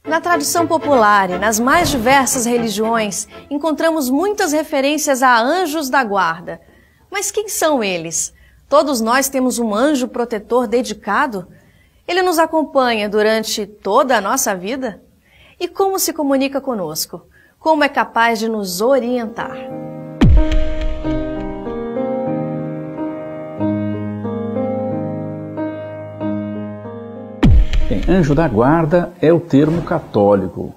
Na tradição popular e nas mais diversas religiões, encontramos muitas referências a anjos da guarda. Mas quem são eles? Todos nós temos um anjo protetor dedicado? Ele nos acompanha durante toda a nossa vida? E como se comunica conosco? Como é capaz de nos orientar? Bem, anjo da guarda é o termo católico,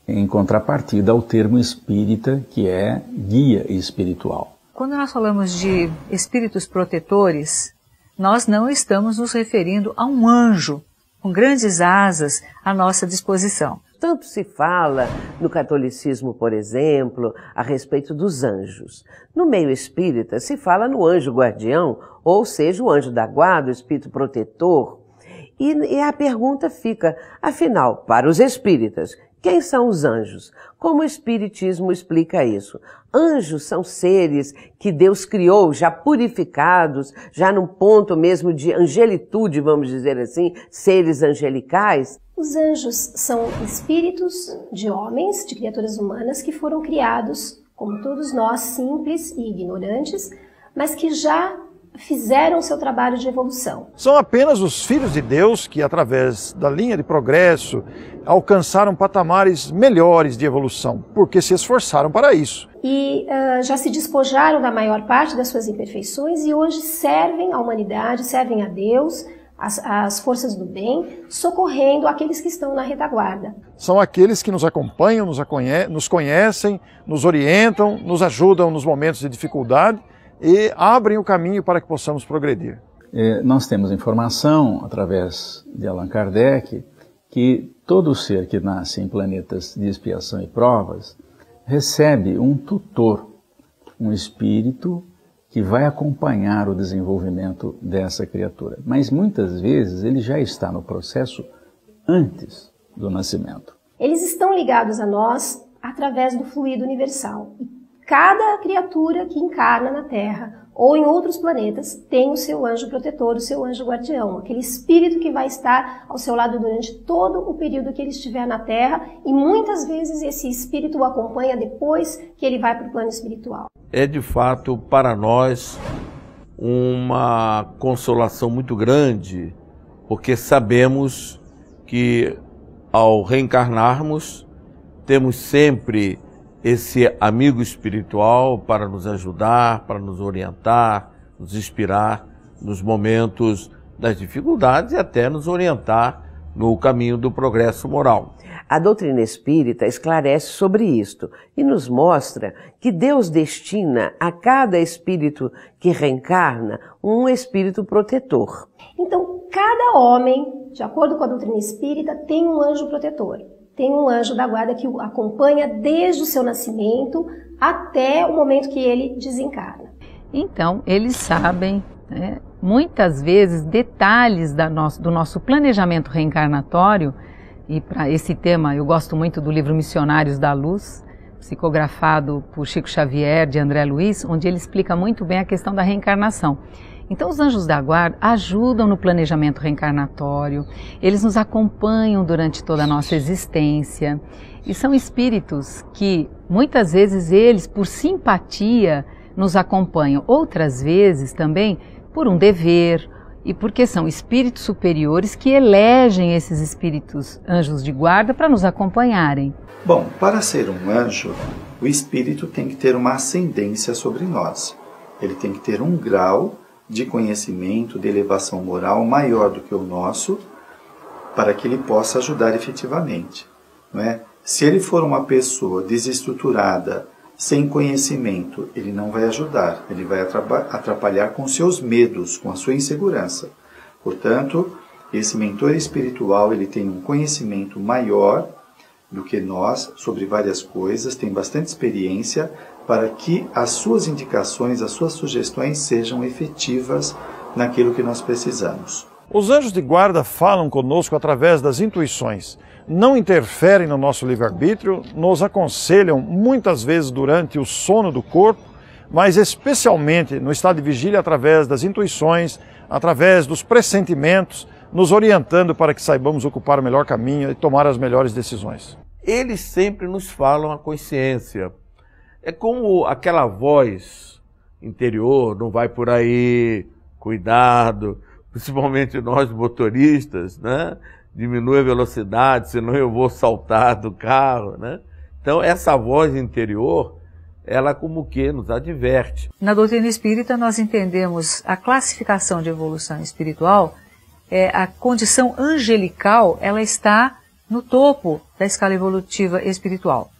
em contrapartida ao termo espírita, que é guia espiritual. Quando nós falamos de espíritos protetores, nós não estamos nos referindo a um anjo com grandes asas à nossa disposição. Tanto se fala no catolicismo, por exemplo, a respeito dos anjos. No meio espírita se fala no anjo guardião, ou seja, o anjo da guarda, o espírito protetor. E a pergunta fica, afinal, para os espíritas, quem são os anjos? Como o espiritismo explica isso? Anjos são seres que Deus criou, já purificados, já num ponto mesmo de angelitude, vamos dizer assim, seres angelicais. Os anjos são espíritos de homens, de criaturas humanas, que foram criados, como todos nós, simples e ignorantes, mas que já fizeram seu trabalho de evolução. São apenas os filhos de Deus que, através da linha de progresso, alcançaram patamares melhores de evolução, porque se esforçaram para isso. E já se despojaram da maior parte das suas imperfeições e hoje servem à humanidade, servem a Deus, as forças do bem, socorrendo aqueles que estão na retaguarda. São aqueles que nos acompanham, nos conhecem, nos orientam, nos ajudam nos momentos de dificuldade, e abrem o caminho para que possamos progredir. Nós temos informação, através de Allan Kardec, que todo ser que nasce em planetas de expiação e provas recebe um tutor, um espírito que vai acompanhar o desenvolvimento dessa criatura. Mas muitas vezes ele já está no processo antes do nascimento. Eles estão ligados a nós através do fluido universal. Cada criatura que encarna na Terra ou em outros planetas tem o seu anjo protetor, o seu anjo guardião, aquele espírito que vai estar ao seu lado durante todo o período que ele estiver na Terra, e muitas vezes esse espírito o acompanha depois que ele vai para o plano espiritual. É de fato para nós uma consolação muito grande, porque sabemos que ao reencarnarmos temos sempre esse amigo espiritual para nos ajudar, para nos orientar, nos inspirar nos momentos das dificuldades e até nos orientar no caminho do progresso moral. A doutrina espírita esclarece sobre isto e nos mostra que Deus destina a cada espírito que reencarna um espírito protetor. Então, cada homem, de acordo com a doutrina espírita, tem um anjo protetor. Tem um anjo da guarda que o acompanha desde o seu nascimento até o momento que ele desencarna. Então, eles sabem, muitas vezes, detalhes do nosso planejamento reencarnatório. E para esse tema, eu gosto muito do livro Missionários da Luz, psicografado por Chico Xavier, de André Luiz, onde ele explica muito bem a questão da reencarnação. Então, os anjos da guarda ajudam no planejamento reencarnatório, eles nos acompanham durante toda a nossa existência, e são espíritos que, muitas vezes, eles, por simpatia, nos acompanham, outras vezes também por um dever, e porque são espíritos superiores que elegem esses espíritos anjos de guarda para nos acompanharem. Bom, para ser um anjo, o espírito tem que ter uma ascendência sobre nós. Ele tem que ter um grau de conhecimento, de elevação moral maior do que o nosso, para que ele possa ajudar efetivamente, não é? Se ele for uma pessoa desestruturada, sem conhecimento, ele não vai ajudar, ele vai atrapalhar com seus medos, com a sua insegurança. Portanto, esse mentor espiritual, ele tem um conhecimento maior do que nós sobre várias coisas, tem bastante experiência para que as suas indicações, as suas sugestões sejam efetivas naquilo que nós precisamos. Os anjos de guarda falam conosco através das intuições, não interferem no nosso livre-arbítrio, nos aconselham muitas vezes durante o sono do corpo, mas especialmente no estado de vigília através das intuições, através dos pressentimentos, nos orientando para que saibamos ocupar o melhor caminho e tomar as melhores decisões. Eles sempre nos falam a consciência. É como aquela voz interior, não vai por aí, cuidado, principalmente nós motoristas, né? Diminui a velocidade, senão eu vou saltar do carro, né? Então essa voz interior, ela como que nos adverte. Na doutrina espírita nós entendemos a classificação de evolução espiritual, a condição angelical, ela está no topo da escala evolutiva espiritual.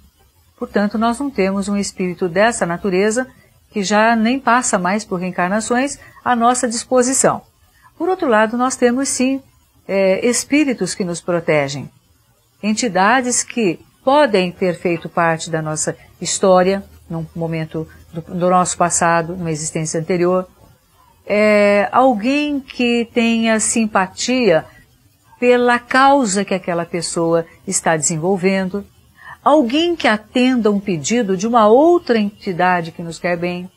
Portanto, nós não temos um espírito dessa natureza que já nem passa mais por reencarnações à nossa disposição. Por outro lado, nós temos sim espíritos que nos protegem, entidades que podem ter feito parte da nossa história, num momento do nosso passado, numa existência anterior, alguém que tenha simpatia pela causa que aquela pessoa está desenvolvendo, alguém que atenda um pedido de uma outra entidade que nos quer bem,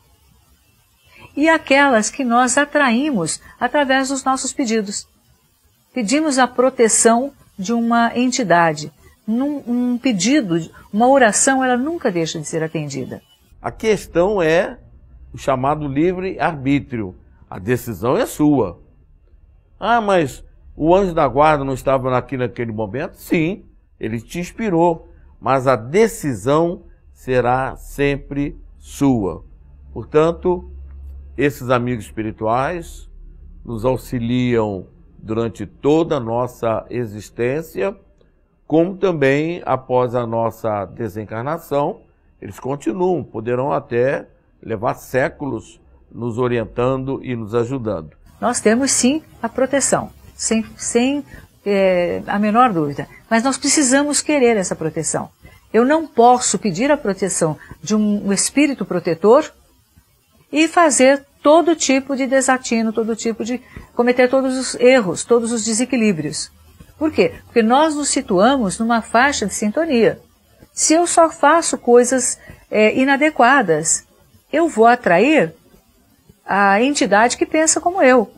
e aquelas que nós atraímos através dos nossos pedidos. Pedimos a proteção de uma entidade. Um pedido, uma oração, ela nunca deixa de ser atendida. A questão é o chamado livre-arbítrio. A decisão é sua. Ah, mas o anjo da guarda não estava aqui naquele momento? Sim, ele te inspirou, mas a decisão será sempre sua. Portanto, esses amigos espirituais nos auxiliam durante toda a nossa existência, como também após a nossa desencarnação, eles continuam, poderão até levar séculos nos orientando e nos ajudando. Nós temos sim a proteção, sem a menor dúvida, mas nós precisamos querer essa proteção. Eu não posso pedir a proteção de um espírito protetor e fazer todo tipo de desatino, cometer todos os erros, todos os desequilíbrios. Por quê? Porque nós nos situamos numa faixa de sintonia. Se eu só faço coisas inadequadas, eu vou atrair a entidade que pensa como eu.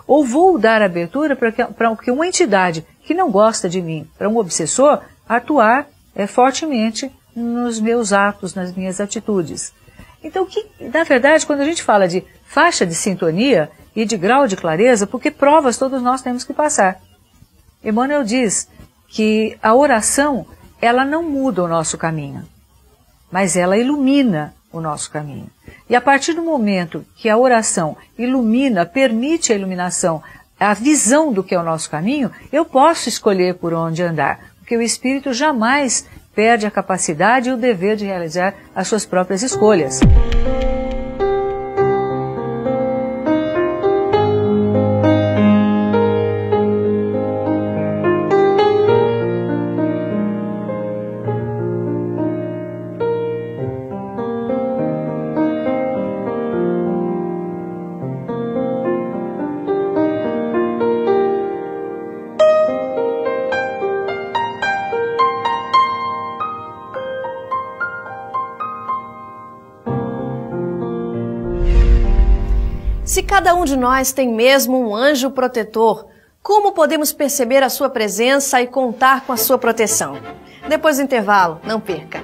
Ou vou dar abertura para que uma entidade que não gosta de mim, para um obsessor, atuar fortemente nos meus atos, nas minhas atitudes. Então, na verdade, quando a gente fala de faixa de sintonia e de grau de clareza, porque provas todos nós temos que passar. Emmanuel diz que a oração, ela não muda o nosso caminho, mas ela ilumina o nosso caminho. E a partir do momento que a oração ilumina, permite a iluminação, a visão do que é o nosso caminho, eu posso escolher por onde andar, porque o espírito jamais perde a capacidade e o dever de realizar as suas próprias escolhas. Se cada um de nós tem mesmo um anjo protetor, como podemos perceber a sua presença e contar com a sua proteção? Depois do intervalo, não perca!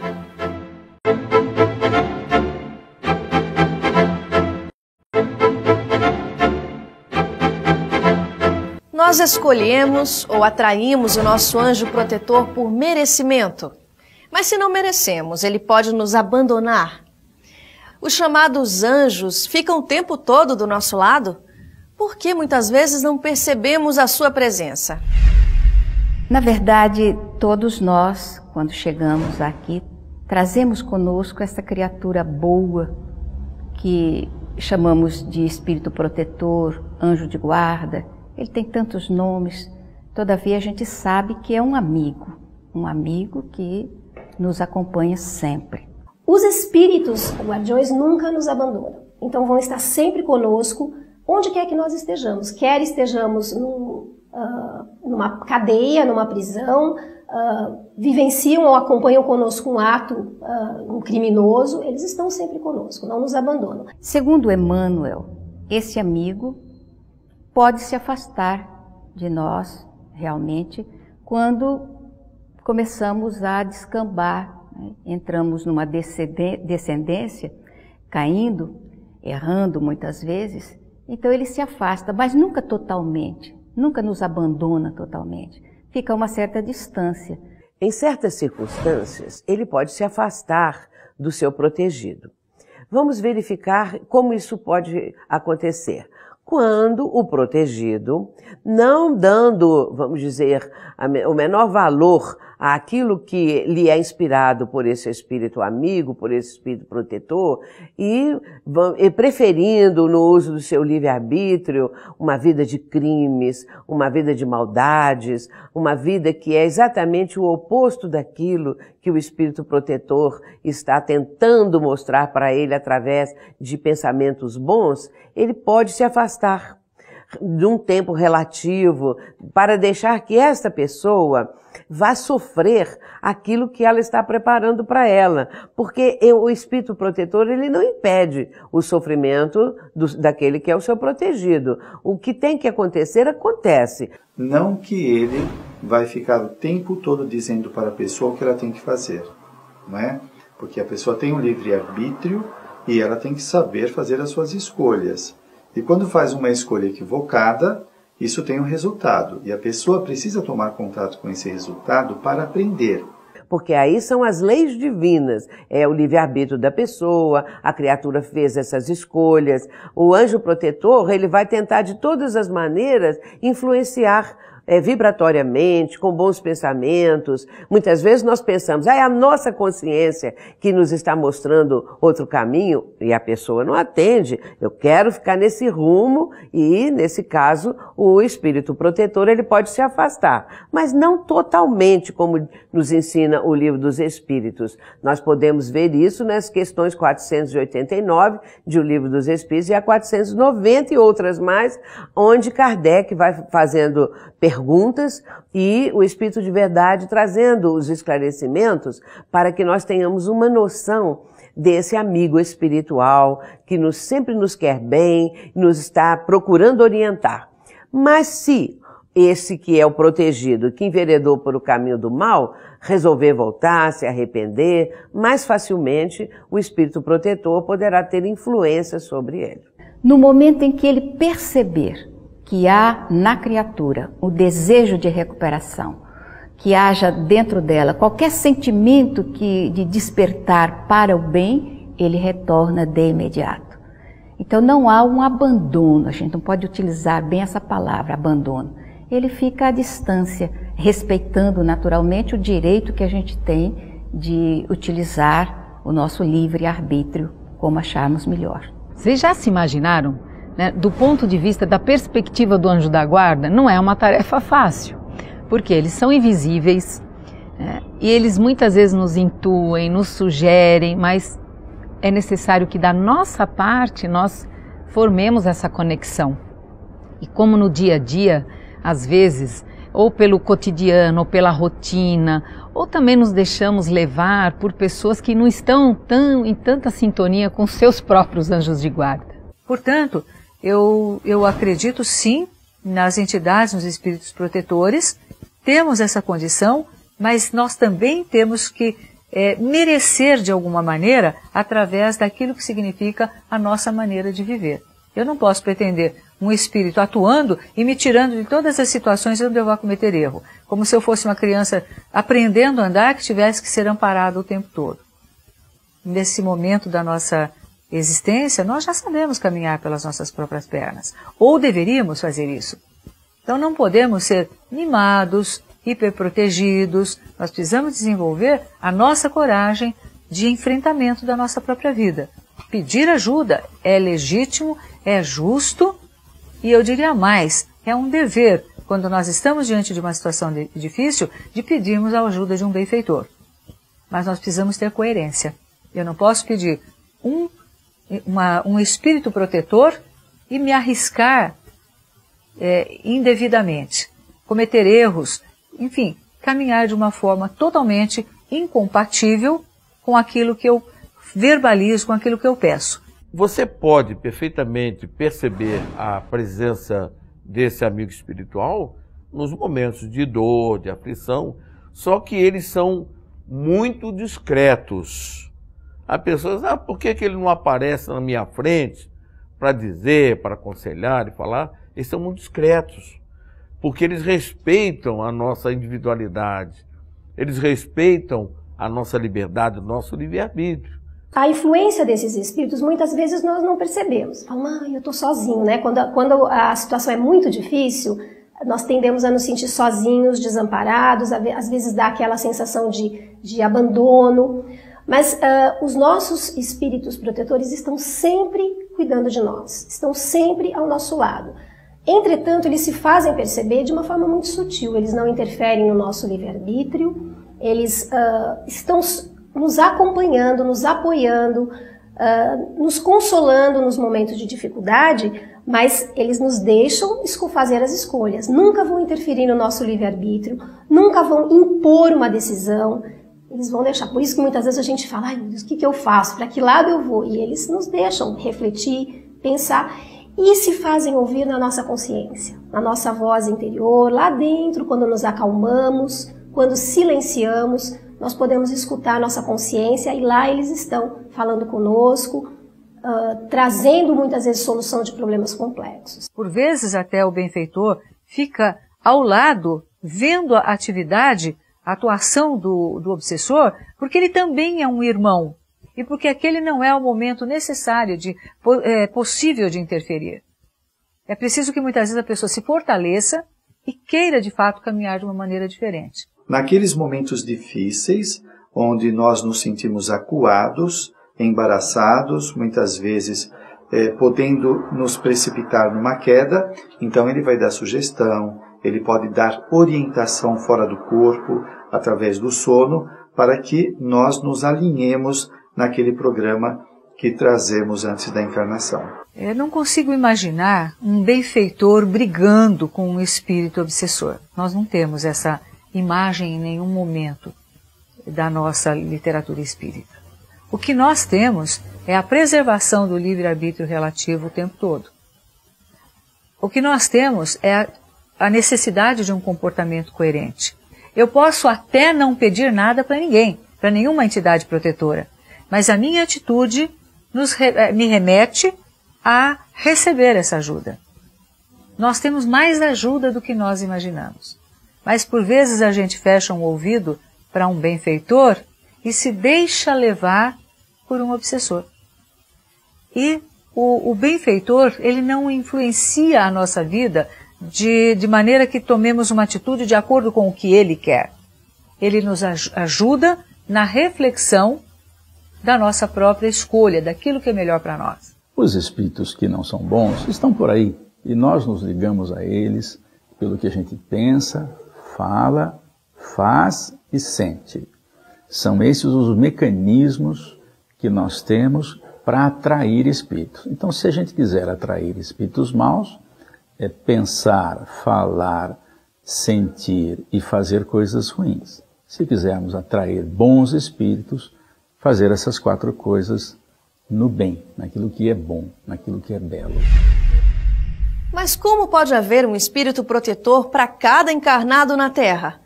Nós escolhemos ou atraímos o nosso anjo protetor por merecimento. Mas se não merecemos, ele pode nos abandonar. Os chamados anjos ficam o tempo todo do nosso lado? Por que muitas vezes não percebemos a sua presença? Na verdade, todos nós, quando chegamos aqui, trazemos conosco essa criatura boa que chamamos de espírito protetor, anjo de guarda. Ele tem tantos nomes, todavia a gente sabe que é um amigo que nos acompanha sempre. Os espíritos guardiões nunca nos abandonam, então vão estar sempre conosco, onde quer que nós estejamos. Quer estejamos numa cadeia, numa prisão, vivenciam ou acompanham conosco um ato um criminoso, eles estão sempre conosco, não nos abandonam. Segundo Emmanuel, esse amigo pode se afastar de nós, realmente, quando começamos a descambar, né? Entramos numa descendência, caindo, errando muitas vezes, então ele se afasta, mas nunca totalmente, nunca nos abandona totalmente. Fica a uma certa distância. Em certas circunstâncias, ele pode se afastar do seu protegido. Vamos verificar como isso pode acontecer. Quando o protegido, não dando, vamos dizer, o menor valor àquilo que lhe é inspirado por esse espírito amigo, por esse espírito protetor, e preferindo no uso do seu livre-arbítrio uma vida de crimes, uma vida de maldades, uma vida que é exatamente o oposto daquilo que o espírito protetor está tentando mostrar para ele através de pensamentos bons, ele pode se afastar de um tempo relativo para deixar que esta pessoa vá sofrer aquilo que ela está preparando para ela, porque o espírito protetor ele não impede o sofrimento daquele que é o seu protegido. O que tem que acontecer, acontece. Não que ele vai ficar o tempo todo dizendo para a pessoa o que ela tem que fazer, não é? Porque a pessoa tem um livre-arbítrio e ela tem que saber fazer as suas escolhas. E quando faz uma escolha equivocada, isso tem um resultado. E a pessoa precisa tomar contato com esse resultado para aprender. Porque aí são as leis divinas, é o livre-arbítrio da pessoa, a criatura fez essas escolhas. O anjo protetor, ele vai tentar de todas as maneiras influenciar vibratoriamente, com bons pensamentos. Muitas vezes nós pensamos, é a nossa consciência que nos está mostrando outro caminho, e a pessoa não atende. Eu quero ficar nesse rumo, e nesse caso o espírito protetor ele pode se afastar, mas não totalmente, como nos ensina o Livro dos Espíritos. Nós podemos ver isso nas questões 489 de O Livro dos Espíritos e a 490 e outras mais, onde Kardec vai fazendo perguntas e o Espírito de Verdade trazendo os esclarecimentos para que nós tenhamos uma noção desse amigo espiritual que sempre nos quer bem, nos está procurando orientar. Mas se esse que é o protegido, que enveredou por o caminho do mal, resolver voltar, se arrepender, mais facilmente o espírito protetor poderá ter influência sobre ele. No momento em que ele perceber que há na criatura o desejo de recuperação, que haja dentro dela qualquer sentimento de despertar para o bem, ele retorna de imediato. Então não há um abandono, a gente não pode utilizar bem essa palavra, abandono. Ele fica à distância, respeitando naturalmente o direito que a gente tem de utilizar o nosso livre-arbítrio como acharmos melhor. Vocês já se imaginaram? Do ponto de vista da perspectiva do anjo da guarda, não é uma tarefa fácil, porque eles são invisíveis, e eles muitas vezes nos intuem, nos sugerem, mas é necessário que da nossa parte nós formemos essa conexão. E como no dia a dia, às vezes, ou pelo cotidiano, ou pela rotina, ou também nos deixamos levar por pessoas que não estão em tanta sintonia com seus próprios anjos de guarda. Portanto, eu acredito sim nas entidades, nos espíritos protetores, temos essa condição, mas nós também temos que merecer de alguma maneira através daquilo que significa a nossa maneira de viver. Eu não posso pretender um espírito atuando e me tirando de todas as situações onde eu vou cometer erro, como se eu fosse uma criança aprendendo a andar que tivesse que ser amparado o tempo todo. Nesse momento da nossa existência, nós já sabemos caminhar pelas nossas próprias pernas, ou deveríamos fazer isso. Então não podemos ser mimados, hiperprotegidos, nós precisamos desenvolver a nossa coragem de enfrentamento da nossa própria vida. Pedir ajuda é legítimo, é justo, e eu diria mais, é um dever, quando nós estamos diante de uma situação difícil, de pedirmos a ajuda de um benfeitor. Mas nós precisamos ter coerência. Eu não posso pedir um espírito protetor e me arriscar indevidamente, cometer erros, enfim, caminhar de uma forma totalmente incompatível com aquilo que eu verbalizo, com aquilo que eu peço. Você pode perfeitamente perceber a presença desse amigo espiritual nos momentos de dor, de aflição, só que eles são muito discretos. Há pessoas, por que ele não aparece na minha frente para dizer, para aconselhar e falar? Eles são muito discretos, porque eles respeitam a nossa individualidade, eles respeitam a nossa liberdade, o nosso livre-arbítrio. A influência desses espíritos, muitas vezes nós não percebemos. Falamos, eu estou sozinho, né? Quando a situação é muito difícil, nós tendemos a nos sentir sozinhos, desamparados, às vezes dá aquela sensação de abandono. Mas os nossos espíritos protetores estão sempre cuidando de nós, estão sempre ao nosso lado. Entretanto, eles se fazem perceber de uma forma muito sutil, eles não interferem no nosso livre-arbítrio, eles estão nos acompanhando, nos apoiando, nos consolando nos momentos de dificuldade, mas eles nos deixam fazer as escolhas. Nunca vão interferir no nosso livre-arbítrio, nunca vão impor uma decisão, eles vão deixar. Por isso que muitas vezes a gente fala, ai meu Deus, o que eu faço? Para que lado eu vou? E eles nos deixam refletir, pensar e se fazem ouvir na nossa consciência, na nossa voz interior, lá dentro, quando nos acalmamos, quando silenciamos, nós podemos escutar a nossa consciência e lá eles estão falando conosco, trazendo muitas vezes solução de problemas complexos. Por vezes até o benfeitor fica ao lado, vendo a atividade, a atuação do obsessor, porque ele também é um irmão e porque aquele não é o momento necessário, possível de interferir. É preciso que muitas vezes a pessoa se fortaleça e queira de fato caminhar de uma maneira diferente. Naqueles momentos difíceis, onde nós nos sentimos acuados, embaraçados, muitas vezes podendo nos precipitar numa queda, então ele vai dar sugestão, ele pode dar orientação fora do corpo, através do sono, para que nós nos alinhemos naquele programa que trazemos antes da encarnação. Eu não consigo imaginar um benfeitor brigando com um espírito obsessor. Nós não temos essa imagem em nenhum momento da nossa literatura espírita. O que nós temos é a preservação do livre-arbítrio relativo o tempo todo. O que nós temos é a necessidade de um comportamento coerente. Eu posso até não pedir nada para ninguém, para nenhuma entidade protetora, mas a minha atitude me remete a receber essa ajuda. Nós temos mais ajuda do que nós imaginamos. Mas por vezes a gente fecha um ouvido para um benfeitor e se deixa levar por um obsessor. E o benfeitor, ele não influencia a nossa vida de maneira que tomemos uma atitude de acordo com o que ele quer. Ele nos ajuda na reflexão da nossa própria escolha, daquilo que é melhor para nós. Os espíritos que não são bons estão por aí e nós nos ligamos a eles pelo que a gente pensa, fala, faz e sente. São esses os mecanismos que nós temos para atrair espíritos. Então, se a gente quiser atrair espíritos maus, é pensar, falar, sentir e fazer coisas ruins. Se quisermos atrair bons espíritos, fazer essas 4 coisas no bem, naquilo que é bom, naquilo que é belo. Mas como pode haver um espírito protetor para cada encarnado na Terra?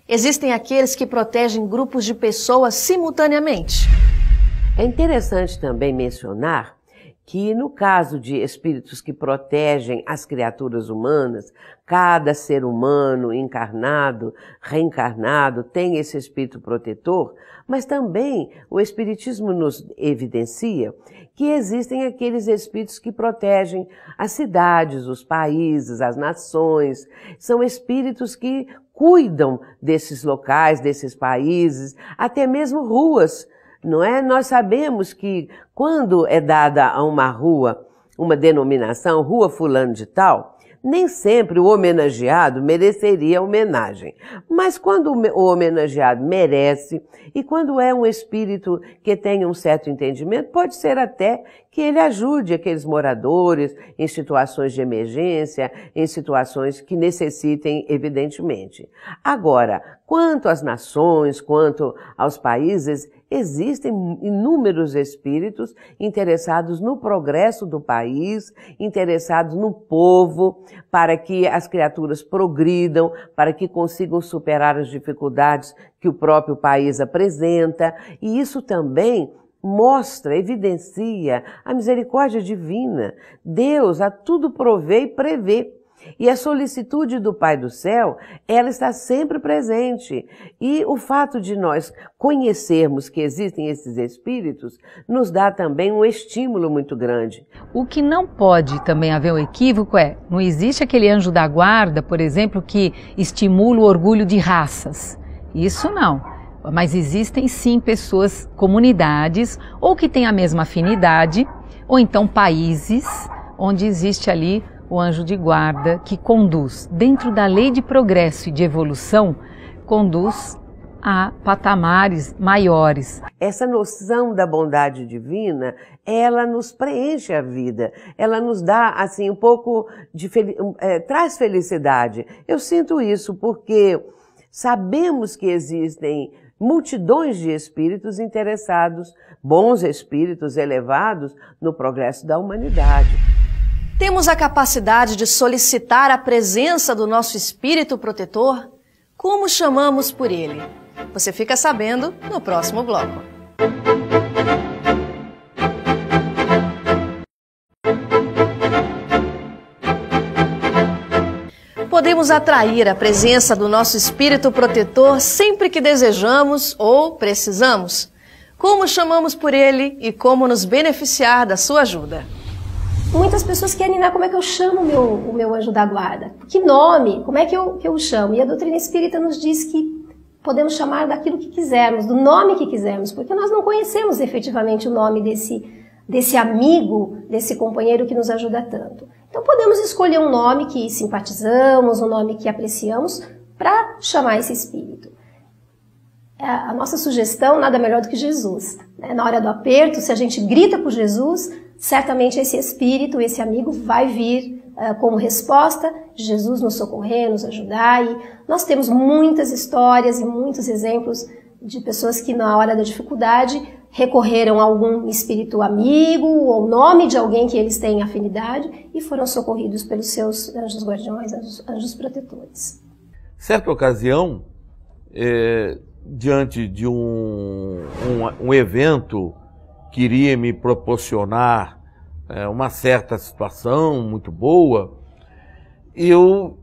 Existem aqueles que protegem grupos de pessoas simultaneamente. É interessante também mencionar que no caso de espíritos que protegem as criaturas humanas, cada ser humano encarnado, reencarnado, tem esse espírito protetor, mas também o Espiritismo nos evidencia que existem aqueles espíritos que protegem as cidades, os países, as nações. São espíritos que cuidam desses locais, desses países, até mesmo ruas. Não é? Nós sabemos que quando é dada a uma rua uma denominação, Rua Fulano de Tal, Nem sempre o homenageado mereceria homenagem, mas quando o homenageado merece e quando é um espírito que tenha um certo entendimento, pode ser até que ele ajude aqueles moradores em situações de emergência, em situações que necessitem, evidentemente. Agora, quanto às nações, quanto aos países, existem inúmeros espíritos interessados no progresso do país, interessados no povo, para que as criaturas progridam, para que consigam superar as dificuldades que o próprio país apresenta, e isso também mostra, evidencia a misericórdia divina. Deus a tudo provê e prevê. E a solicitude do Pai do Céu, ela está sempre presente. E o fato de nós conhecermos que existem esses espíritos, nos dá também um estímulo muito grande. O que não pode também haver um equívoco não existe aquele anjo da guarda, por exemplo, que estimula o orgulho de raças. Isso não. Mas existem sim pessoas, comunidades, ou que têm a mesma afinidade, ou então países onde existe ali o anjo de guarda que conduz, dentro da lei de progresso e de evolução, conduz a patamares maiores. Essa noção da bondade divina, ela nos preenche a vida, ela nos dá assim um pouco de traz felicidade. Eu sinto isso porque sabemos que existem multidões de espíritos interessados, bons espíritos elevados no progresso da humanidade. Temos a capacidade de solicitar a presença do nosso espírito protetor? Como chamamos por ele? Você fica sabendo no próximo bloco. Podemos atrair a presença do nosso espírito protetor sempre que desejamos ou precisamos. Como chamamos por ele e como nos beneficiar da sua ajuda? Muitas pessoas querem, né, como é que eu chamo o meu anjo da guarda? Que nome? Como é que eu o chamo? E a doutrina espírita nos diz que podemos chamar daquilo que quisermos, do nome que quisermos, porque nós não conhecemos efetivamente o nome desse amigo, desse companheiro que nos ajuda tanto. Então podemos escolher um nome que simpatizamos, um nome que apreciamos, para chamar esse espírito. A nossa sugestão nada melhor do que Jesus. Na hora do aperto, se a gente grita por Jesus, certamente esse espírito, esse amigo vai vir como resposta de Jesus nos socorrer, nos ajudar. E nós temos muitas histórias e muitos exemplos de pessoas que na hora da dificuldade recorreram a algum espírito amigo ou nome de alguém que eles têm afinidade e foram socorridos pelos seus anjos guardiões, anjos protetores. Certa ocasião, diante de um evento que iria me proporcionar uma certa situação muito boa, eu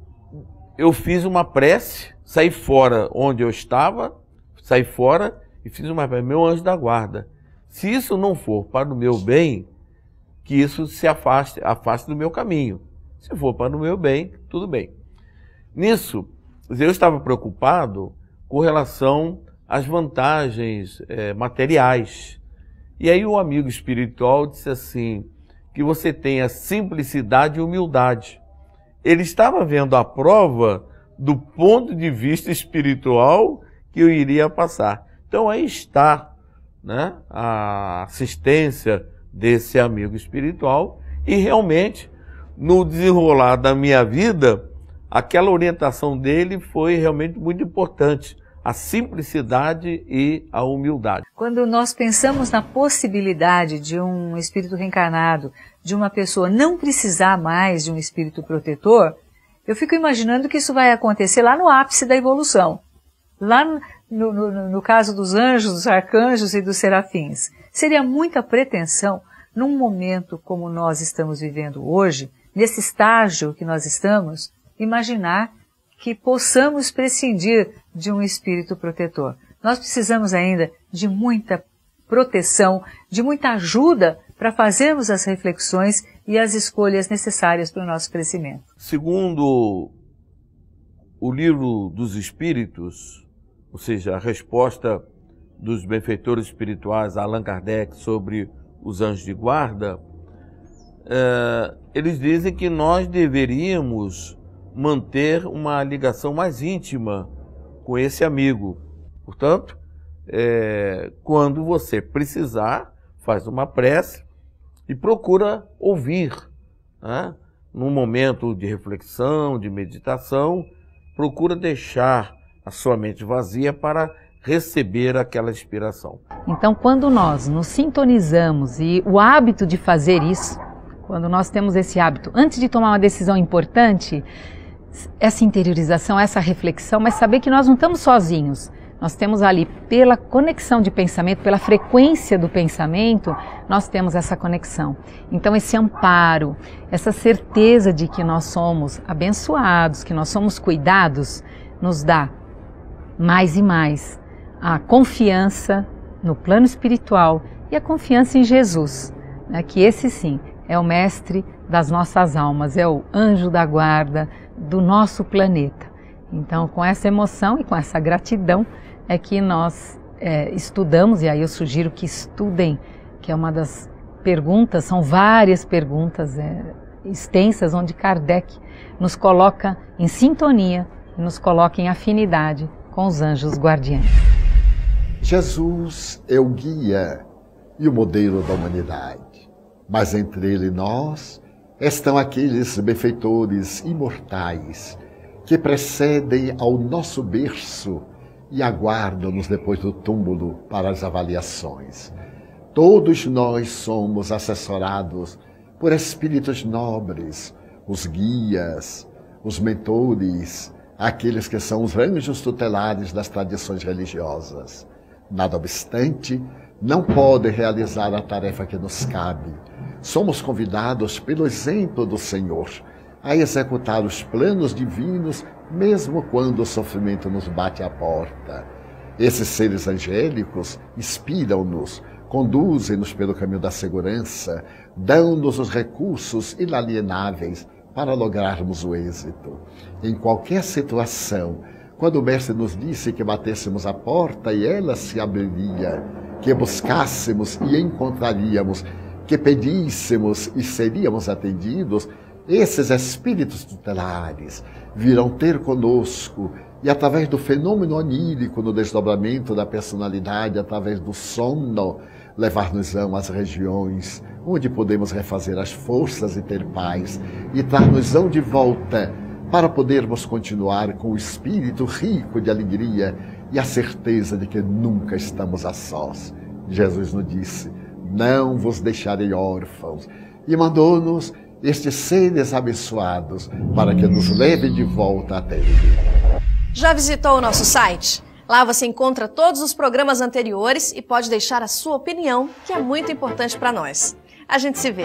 fiz uma prece, saí fora onde eu estava, saí fora e fiz uma prece, meu anjo da guarda, se isso não for para o meu bem, que isso se afaste do meu caminho. Se for para o meu bem, tudo bem. Nisso, eu estava preocupado com relação às vantagens materiais. E aí o amigo espiritual disse assim, que você tenha simplicidade e humildade. Ele estava vendo a prova do ponto de vista espiritual que eu iria passar. Então aí está, né, a assistência desse amigo espiritual e realmente no desenrolar da minha vida, aquela orientação dele foi realmente muito importante. A simplicidade e a humildade. Quando nós pensamos na possibilidade de um espírito reencarnado, de uma pessoa não precisar mais de um espírito protetor, eu fico imaginando que isso vai acontecer lá no ápice da evolução. Lá no caso dos anjos, dos arcanjos e dos serafins. Seria muita pretensão, num momento como nós estamos vivendo hoje, nesse estágio que nós estamos, imaginar que possamos prescindir de um espírito protetor. Nós precisamos ainda de muita proteção, de muita ajuda para fazermos as reflexões e as escolhas necessárias para o nosso crescimento. Segundo o livro dos Espíritos, ou seja, a resposta dos benfeitores espirituais a Allan Kardec sobre os anjos de guarda, eles dizem que nós deveríamos manter uma ligação mais íntima com esse amigo. Portanto, quando você precisar, faz uma prece e procura ouvir, né? Num momento de reflexão, de meditação, procura deixar a sua mente vazia para receber aquela inspiração. Então, quando nós nos sintonizamos, e o hábito de fazer isso, quando nós temos esse hábito, antes de tomar uma decisão importante, essa interiorização, essa reflexão, mas saber que nós não estamos sozinhos. Nós temos ali, pela conexão de pensamento, pela frequência do pensamento, nós temos essa conexão. Então esse amparo, essa certeza de que nós somos abençoados, que nós somos cuidados, nos dá mais e mais a confiança no plano espiritual e a confiança em Jesus, né? Que esse sim é o mestre das nossas almas, é o anjo da guarda do nosso planeta. Então, com essa emoção e com essa gratidão é que nós estudamos, e aí eu sugiro que estudem, que é uma das perguntas, são várias perguntas extensas, onde Kardec nos coloca em sintonia, nos coloca em afinidade com os anjos guardiães. Jesus é o guia e o modelo da humanidade, mas entre ele e nós estão aqueles benfeitores imortais que precedem ao nosso berço e aguardam-nos depois do túmulo para as avaliações. Todos nós somos assessorados por espíritos nobres, os guias, os mentores, aqueles que são os anjos tutelares das tradições religiosas. Nada obstante, não podem realizar a tarefa que nos cabe. Somos convidados pelo exemplo do Senhor a executar os planos divinos, mesmo quando o sofrimento nos bate à porta. Esses seres angélicos inspiram-nos, conduzem-nos pelo caminho da segurança, dão-nos os recursos inalienáveis para lograrmos o êxito. Em qualquer situação, quando o Mestre nos disse que batêssemos a porta e ela se abriria, que buscássemos e encontraríamos, que pedíssemos e seríamos atendidos, esses espíritos tutelares virão ter conosco e, através do fenômeno onírico no desdobramento da personalidade, através do sono, levar-nos-ão às regiões onde podemos refazer as forças e ter paz, e dar-nos-ão de volta para podermos continuar com o espírito rico de alegria e a certeza de que nunca estamos a sós. Jesus nos disse: não vos deixarei órfãos, e mandou-nos estes seres abençoados para que nos levem de volta até Ele. Já visitou o nosso site? Lá você encontra todos os programas anteriores e pode deixar a sua opinião, que é muito importante para nós. A gente se vê.